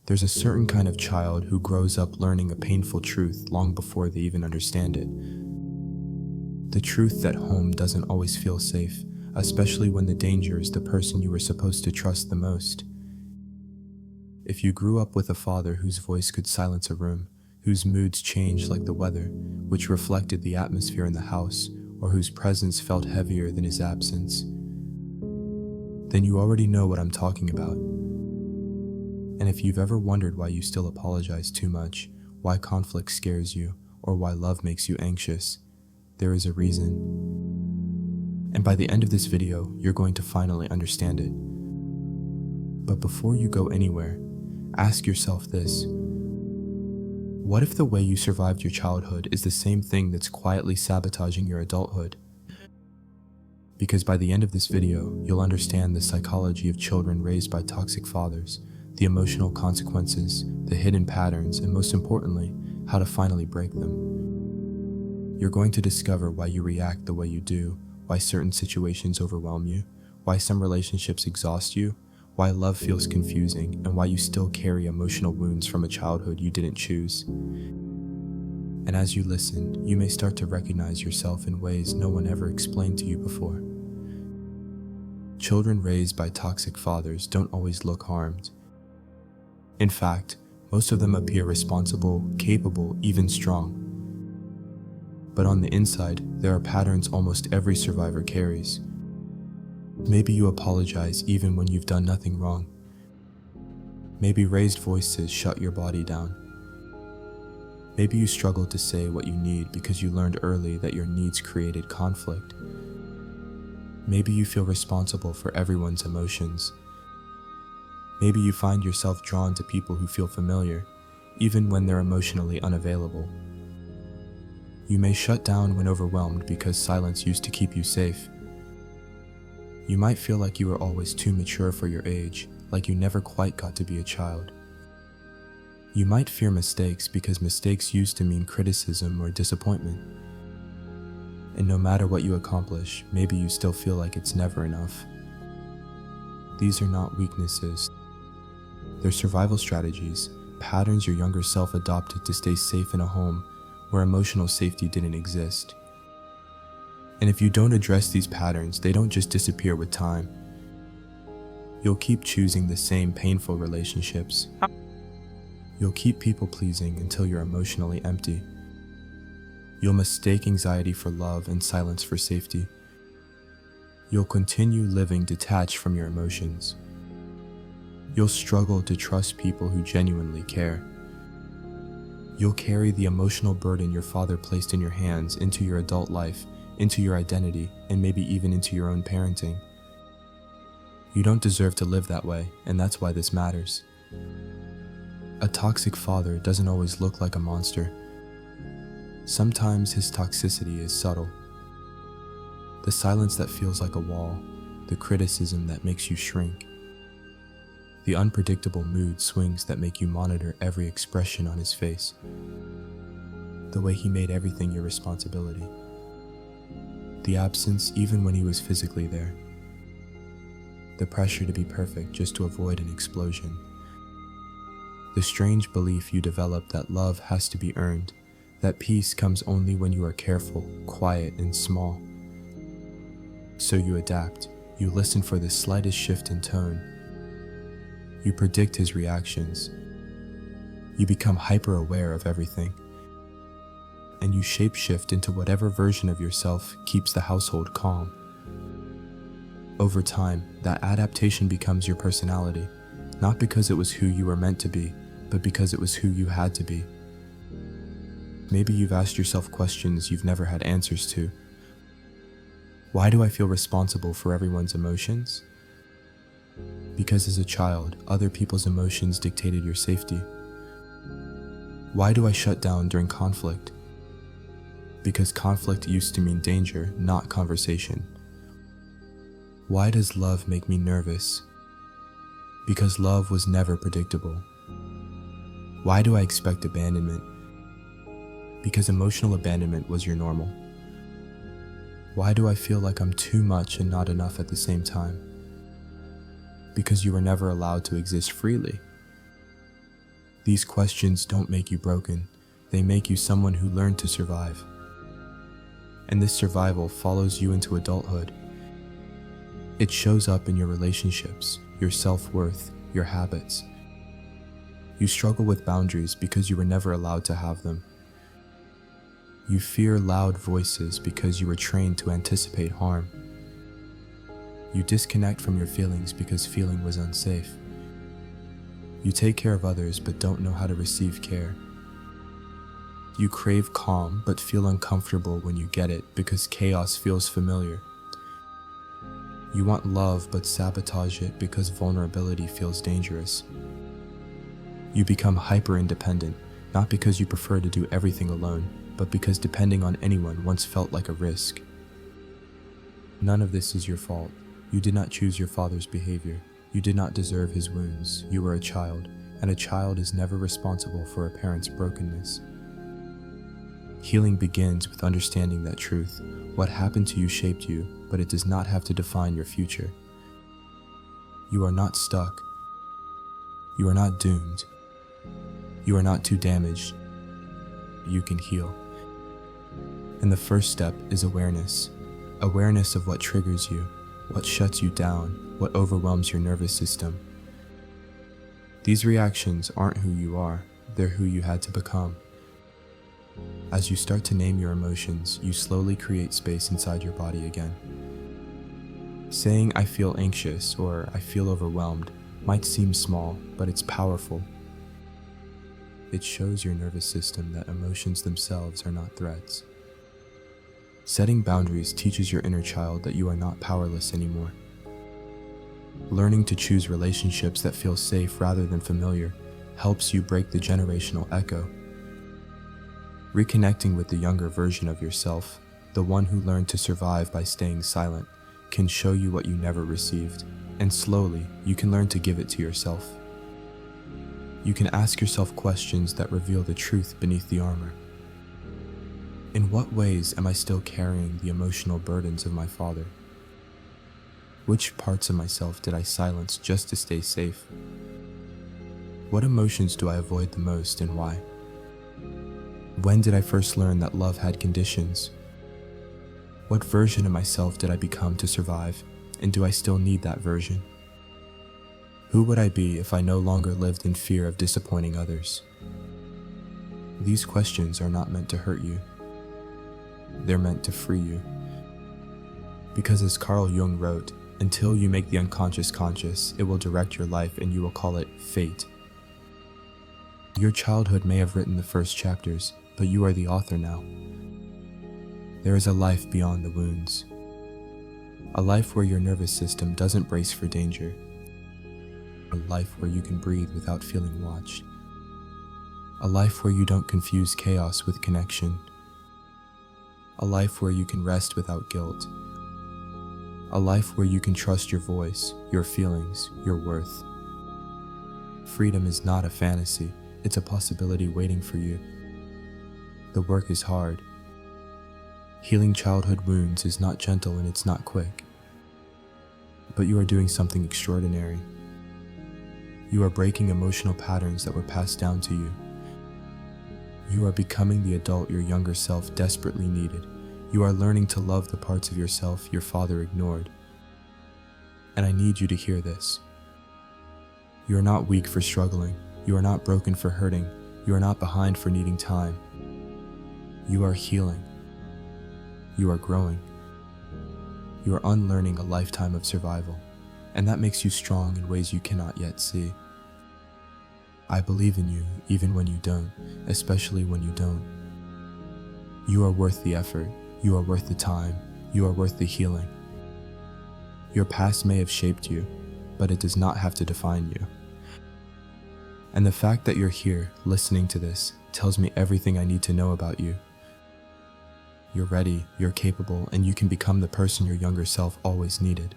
There's a certain kind of child who grows up learning a painful truth long before they even understand it. The truth that home doesn't always feel safe, especially when the danger is the person you were supposed to trust the most. If you grew up with a father whose voice could silence a room, whose moods changed like the weather, which reflected the atmosphere in the house, or whose presence felt heavier than his absence, then you already know what I'm talking about. And if you've ever wondered why you still apologize too much, why conflict scares you, or why love makes you anxious, there is a reason. And by the end of this video, you're going to finally understand it. But before you go anywhere, ask yourself this. What if the way you survived your childhood is the same thing that's quietly sabotaging your adulthood? Because by the end of this video, you'll understand the psychology of children raised by toxic fathers, the emotional consequences, the hidden patterns, and most importantly, how to finally break them. You're going to discover why you react the way you do, why certain situations overwhelm you, why some relationships exhaust you, why love feels confusing, and why you still carry emotional wounds from a childhood you didn't choose. And as you listen, you may start to recognize yourself in ways no one ever explained to you before. Children raised by toxic fathers don't always look harmed. In fact, most of them appear responsible, capable, even strong. But on the inside, there are patterns almost every survivor carries. Maybe you apologize even when you've done nothing wrong. Maybe raised voices shut your body down. Maybe you struggle to say what you need because you learned early that your needs created conflict. Maybe you feel responsible for everyone's emotions. Maybe you find yourself drawn to people who feel familiar, even when they're emotionally unavailable. You may shut down when overwhelmed because silence used to keep you safe. You might feel like you were always too mature for your age, like you never quite got to be a child. You might fear mistakes because mistakes used to mean criticism or disappointment. And no matter what you accomplish, maybe you still feel like it's never enough. These are not weaknesses. They're survival strategies, patterns your younger self adopted to stay safe in a home where emotional safety didn't exist. And if you don't address these patterns, they don't just disappear with time. You'll keep choosing the same painful relationships. You'll keep people pleasing until you're emotionally empty. You'll mistake anxiety for love and silence for safety. You'll continue living detached from your emotions. You'll struggle to trust people who genuinely care. You'll carry the emotional burden your father placed in your hands into your adult life, into your identity, and maybe even into your own parenting. You don't deserve to live that way, and that's why this matters. A toxic father doesn't always look like a monster. Sometimes his toxicity is subtle. The silence that feels like a wall, the criticism that makes you shrink, the unpredictable mood swings that make you monitor every expression on his face, the way he made everything your responsibility, the absence even when he was physically there, the pressure to be perfect just to avoid an explosion, the strange belief you develop that love has to be earned, that peace comes only when you are careful, quiet, and small. So you adapt, you listen for the slightest shift in tone. You predict his reactions. You become hyper-aware of everything. And you shape-shift into whatever version of yourself keeps the household calm. Over time, that adaptation becomes your personality, not because it was who you were meant to be, but because it was who you had to be. Maybe you've asked yourself questions you've never had answers to. Why do I feel responsible for everyone's emotions? Because as a child, other people's emotions dictated your safety. Why do I shut down during conflict? Because conflict used to mean danger, not conversation. Why does love make me nervous? Because love was never predictable. Why do I expect abandonment? Because emotional abandonment was your normal. Why do I feel like I'm too much and not enough at the same time? Because you were never allowed to exist freely. These questions don't make you broken. They make you someone who learned to survive. And this survival follows you into adulthood. It shows up in your relationships, your self-worth, your habits. You struggle with boundaries because you were never allowed to have them. You fear loud voices because you were trained to anticipate harm. You disconnect from your feelings because feeling was unsafe. You take care of others but don't know how to receive care. You crave calm but feel uncomfortable when you get it because chaos feels familiar. You want love but sabotage it because vulnerability feels dangerous. You become hyper-independent, not because you prefer to do everything alone, but because depending on anyone once felt like a risk. None of this is your fault. You did not choose your father's behavior. You did not deserve his wounds. You were a child, and a child is never responsible for a parent's brokenness. Healing begins with understanding that truth. What happened to you shaped you, but it does not have to define your future. You are not stuck. You are not doomed. You are not too damaged. You can heal. And the first step is awareness. Awareness of what triggers you, what shuts you down, what overwhelms your nervous system. These reactions aren't who you are, they're who you had to become. As you start to name your emotions, you slowly create space inside your body again. Saying "I feel anxious" or "I feel overwhelmed" might seem small, but it's powerful. It shows your nervous system that emotions themselves are not threats. Setting boundaries teaches your inner child that you are not powerless anymore. Learning to choose relationships that feel safe rather than familiar helps you break the generational echo. Reconnecting with the younger version of yourself, the one who learned to survive by staying silent, can show you what you never received, and slowly you can learn to give it to yourself. You can ask yourself questions that reveal the truth beneath the armor. In what ways am I still carrying the emotional burdens of my father? Which parts of myself did I silence just to stay safe? What emotions do I avoid the most and why? When did I first learn that love had conditions? What version of myself did I become to survive, and do I still need that version? Who would I be if I no longer lived in fear of disappointing others? These questions are not meant to hurt you. They're meant to free you. Because as Carl Jung wrote, until you make the unconscious conscious, it will direct your life and you will call it fate. Your childhood may have written the first chapters, but you are the author now. There is a life beyond the wounds. A life where your nervous system doesn't brace for danger. A life where you can breathe without feeling watched. A life where you don't confuse chaos with connection. A life where you can rest without guilt. A life where you can trust your voice, your feelings, your worth. Freedom is not a fantasy, it's a possibility waiting for you. The work is hard. Healing childhood wounds is not gentle and it's not quick. But you are doing something extraordinary. You are breaking emotional patterns that were passed down to you. You are becoming the adult your younger self desperately needed. You are learning to love the parts of yourself your father ignored. And I need you to hear this. You are not weak for struggling. You are not broken for hurting. You are not behind for needing time. You are healing. You are growing. You are unlearning a lifetime of survival, and that makes you strong in ways you cannot yet see. I believe in you even when you don't, especially when you don't. You are worth the effort. You are worth the time. You are worth the healing. Your past may have shaped you, but it does not have to define you. And the fact that you're here, listening to this, tells me everything I need to know about you. You're ready, you're capable, and you can become the person your younger self always needed.